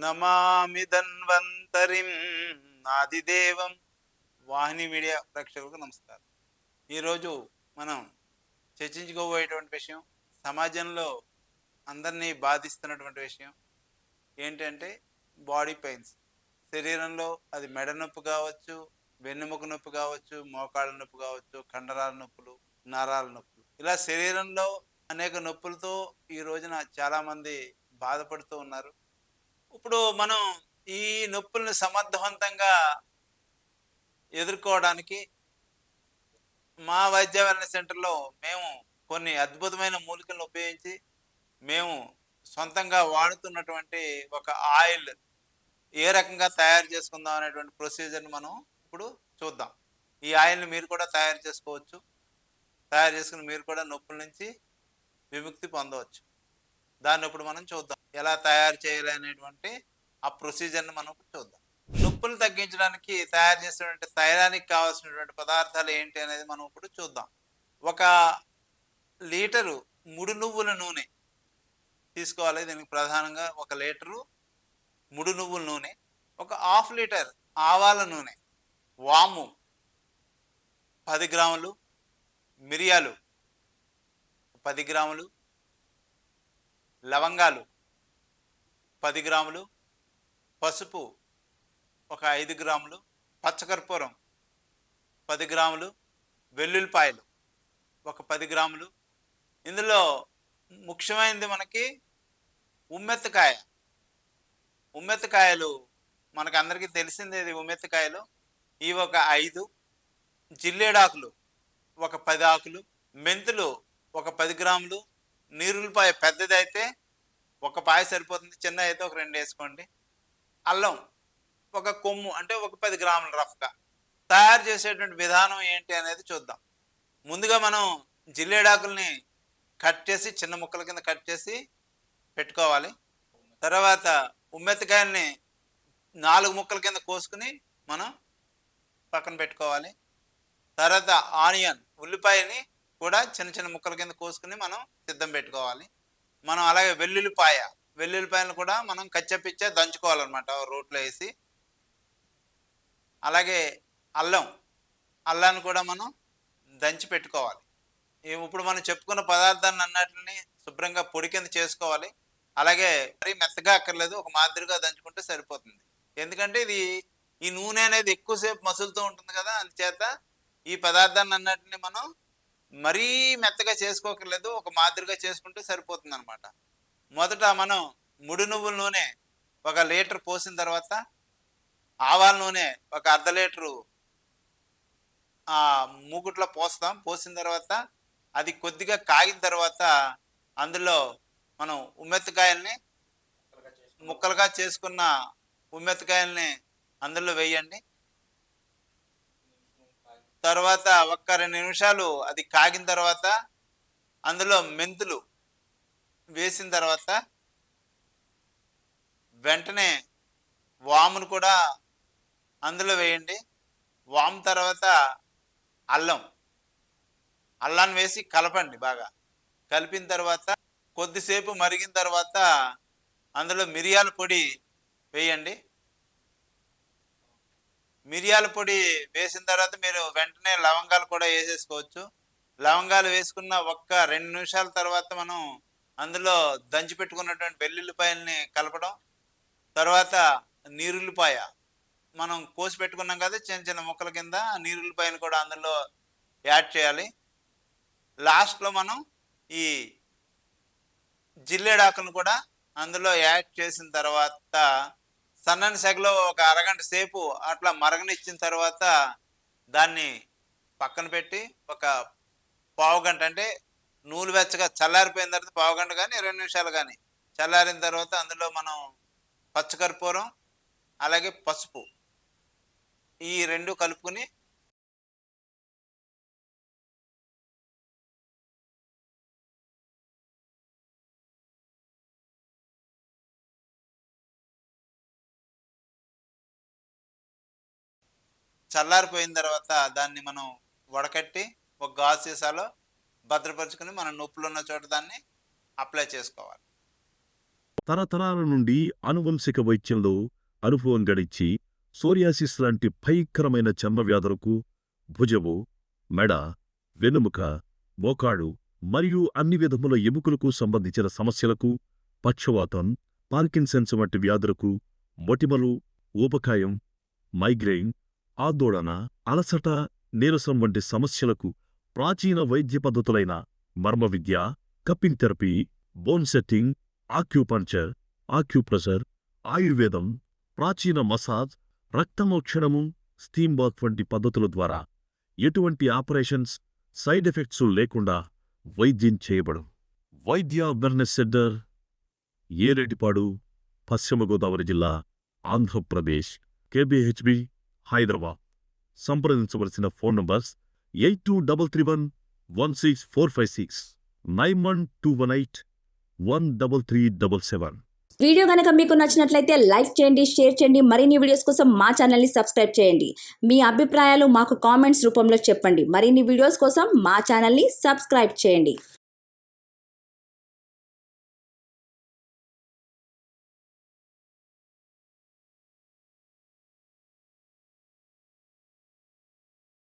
నమామి ధన్వంతరిం ఆదిదేవం. వాహిని media ప్రేక్షకులకు నమస్కారం. ఈరోజు మనం చర్చించుకోబోయేటువంటి విషయం, సమాజంలో అందరినీ బాధిస్తున్నటువంటి విషయం ఏంటంటే బాడీ పెయిన్స్. శరీరంలో అది మెడ నొప్పి కావచ్చు, వెన్నెముక నొప్పి కావచ్చు, మోకాళ్ళ నొప్పి కావచ్చు, కండరాల నొప్పులు, నరాల నొప్పులు, ఇలా శరీరంలో అనేక నొప్పులతో ఈ రోజున చాలామంది బాధపడుతూ ఉన్నారు. ఇప్పుడు మనం ఈ నొప్పుల్ని సమర్థవంతంగా ఎదుర్కోవడానికి మా వైద్య వెల్నెస్ సెంటర్‌లో మేము కొన్ని అద్భుతమైన మూలికలను ఉపయోగించి, మేము సొంతంగా వాడుతున్నటువంటి ఒక ఆయిల్ ఏ రకంగా తయారు చేసుకుందాం అనేటువంటి ప్రొసీజర్‌ని మనం ఇప్పుడు చూద్దాం. ఈ ఆయిల్‌ని మీరు కూడా తయారు చేసుకోవచ్చు. తయారు చేసుకొని మీరు కూడా నొప్పుల నుంచి విముక్తి పొందవచ్చు. దాన్ని ఇప్పుడు మనం చూద్దాం. ఎలా తయారు చేయాలి అనేటువంటి ఆ ప్రొసీజర్‌ని మనం ఇప్పుడు చూద్దాం. నొప్పులు తగ్గించడానికి తయారు చేసినటువంటి తైలానికి కావాల్సినటువంటి పదార్థాలు ఏంటి అనేది మనం ఇప్పుడు చూద్దాం. ఒక లీటరు ముడి నువ్వుల నూనె తీసుకోవాలి. దీనికి ప్రధానంగా 1 లీటరు ముడి నువ్వుల నూనె, ఒక హాఫ్ లీటర్ ఆవాల నూనె, వాము 10 గ్రాములు, మిరియాలు 10 గ్రాములు, లవంగాలు 10 గ్రాములు, పసుపు ఒక 5 గ్రాములు, పచ్చకర్పూరం 10 గ్రాములు, వెల్లుల్లిపాయలు ఒక 10 గ్రాములు. ఇందులో ముఖ్యమైనది మనకి ఉమ్మెత్తకాయ. ఉమ్మెత్తకాయలు మనకందరికీ తెలిసిందే, ఇది ఉమ్మెత్తకాయలు. ఇవి ఒక 5, జిల్లేడాకులు ఒక 10 ఆకులు, మెంతులు ఒక 10 గ్రాములు, నీరుల్లిపాయ పెద్దదైతే ఒక పాయ సరిపోతుంది, చిన్నది అయితే ఒక 2 వేసుకోండి. అల్లం ఒక కొమ్ము, అంటే ఒక 10 గ్రాములు రఫ్‌గా. తయారు చేసేటువంటి విధానం ఏంటి అనేది చూద్దాం. ముందుగా మనం జిల్లేడాకుల్ని కట్ చేసి చిన్న ముక్కల కింద కట్ చేసి పెట్టుకోవాలి. తర్వాత ఉమ్మెత్తకాయల్ని 4 ముక్కల కింద కోసుకుని మనం పక్కన పెట్టుకోవాలి. తర్వాత ఆనియన్, ఉల్లిపాయని కూడా చిన్న చిన్న ముక్కల కింద కోసుకుని మనం సిద్ధం పెట్టుకోవాలి. మనం అలాగే వెల్లుల్లిపాయలను కూడా మనం కచ్చపిచ్చ దంచుకోవాలన్నమాట రోట్లో వేసి. అలాగే అల్లాన్ని కూడా మనం దంచి పెట్టుకోవాలి. ఇప్పుడు మనం చెప్పుకున్న పదార్థాన్ని అన్నిటిని శుభ్రంగా పొడి కింద చేసుకోవాలి. అలాగే మరీ మెత్తగా అక్కర్లేదు, ఒక మాదిరిగా దంచుకుంటే సరిపోతుంది. ఎందుకంటే ఈ నూనె అనేది ఎక్కువసేపు మసులుతూ ఉంటుంది కదా, అందుచేత ఈ పదార్థాన్ని అన్నిటిని మనం మరీ మెత్తగా చేసుకోకర్లేదు, ఒక మాదిరిగా చేసుకుంటే సరిపోతుంది అనమాట. మొదట మనం ముడి నువ్వుల నూనె 1 లీటర్ పోసిన తర్వాత, ఆవాల నూనె ఒక అర్ధ లీటరు మూకుట్లో పోస్తాం. పోసిన తర్వాత అది కొద్దిగా కాగిన తర్వాత అందులో మనం ముక్కలుగా చేసుకున్న ఉమ్మెత్తకాయల్ని అందులో వేయండి. తర్వాత ఒక్క 2 నిమిషాలు అది కాగిన తర్వాత అందులో మెంతులు వేసిన తర్వాత వెంటనే వామును కూడా అందులో వేయండి. వాము తర్వాత అల్లాన్ని వేసి కలపండి బాగా. కలిపిన తర్వాత కొద్దిసేపు మరిగిన తర్వాత అందులో మిరియాల పొడి వేయండి. మిరియాల పొడి వేసిన తర్వాత మీరు వెంటనే లవంగాలు కూడా వేసేసుకోవచ్చు. లవంగాలు వేసుకున్న ఒక్క 2 నిమిషాల తర్వాత మనం అందులో దంచి పెట్టుకున్నటువంటి వెల్లుల్లిపాయల్ని కలపడం. తర్వాత నీరుల్లిపాయ మనం కోసి పెట్టుకున్నాం కదా చిన్న చిన్న ముక్కల కింద, నీరుల్లిపాయను కూడా అందులో యాడ్ చేయాలి. లాస్ట్లో మనం ఈ జిల్లేడాకులను కూడా అందులో యాడ్ చేసిన తర్వాత సన్నని సెగలో ఒక అరగంట సేపు అట్లా మరగనిచ్చిన తర్వాత దాన్ని పక్కన పెట్టి ఒక పావుగంట, అంటే నూనె వెచ్చగా చల్లారిపోయిన తర్వాత పావుగంట కానీ 20 నిమిషాలు కానీ చల్లారిన తర్వాత అందులో మనం పచ్చకర్పూరం అలాగే పసుపు ఈ 2 కలుపుకొని చల్లారిపోయిన తర్వాత దాన్ని మనం వడకట్టి ఒక గాజు సీసాలో భద్రపరుచుకొని మన నొప్పులు ఉన్న చోట దాన్ని అప్లై చేసుకోవాలి. తరతరాల నుండి ఆనువంశిక వైద్యంలో అనుభవం గడించి సోరియాసిస్ లాంటి భయంకరమైన చర్మ వ్యాధులకు భుజము, మెడ, వెన్నెముక, మోకాడు మరియు అన్ని విధముల ఎముకలకు సంబంధించిన సమస్యలకు, పక్షవాతం, పార్కిన్సన్స్ వంటి వ్యాధులకు, మొటిమలు, ఊబకాయం, మైగ్రెయిన్, ఆందోళన, అలసట, నీరసం వంటి సమస్యలకు ప్రాచీన వైద్య పద్ధతులైన మర్మ విద్య, cupping therapy, bone setting, acupuncture, acupressure, ఆయుర్వేదం, ప్రాచీన మసాజ్, రక్తమోక్షణము, స్టీమ్ బాత్ వంటి పద్ధతుల ద్వారా ఎటువంటి ఆపరేషన్స్, సైడ్ ఎఫెక్ట్స్ లేకుండా వైద్యం చేయబడు. వైద్య వెల్నెస్ సెంటర్, ఏరేటిపాడు, పశ్చిమ గోదావరి జిల్లా, ఆంధ్రప్రదేశ్, కేబిహెచ్బి, హైదరాబాద్. సంప్రదించవలసిన ఫోన్ నంబర్స్ 8233116456, 9121813377. వీడియో గనక మీకు నచ్చినట్లయితే లైక్ చేయండి, షేర్ చేయండి. మరిన్ని వీడియోస్ కోసం మా ఛానల్ని సబ్స్క్రైబ్ చేయండి. మీ అభిప్రాయాలు మాకు కామెంట్స్ రూపంలో చెప్పండి. మరిన్ని వీడియోస్ కోసం మా ఛానల్ని సబ్స్క్రైబ్ చేయండి.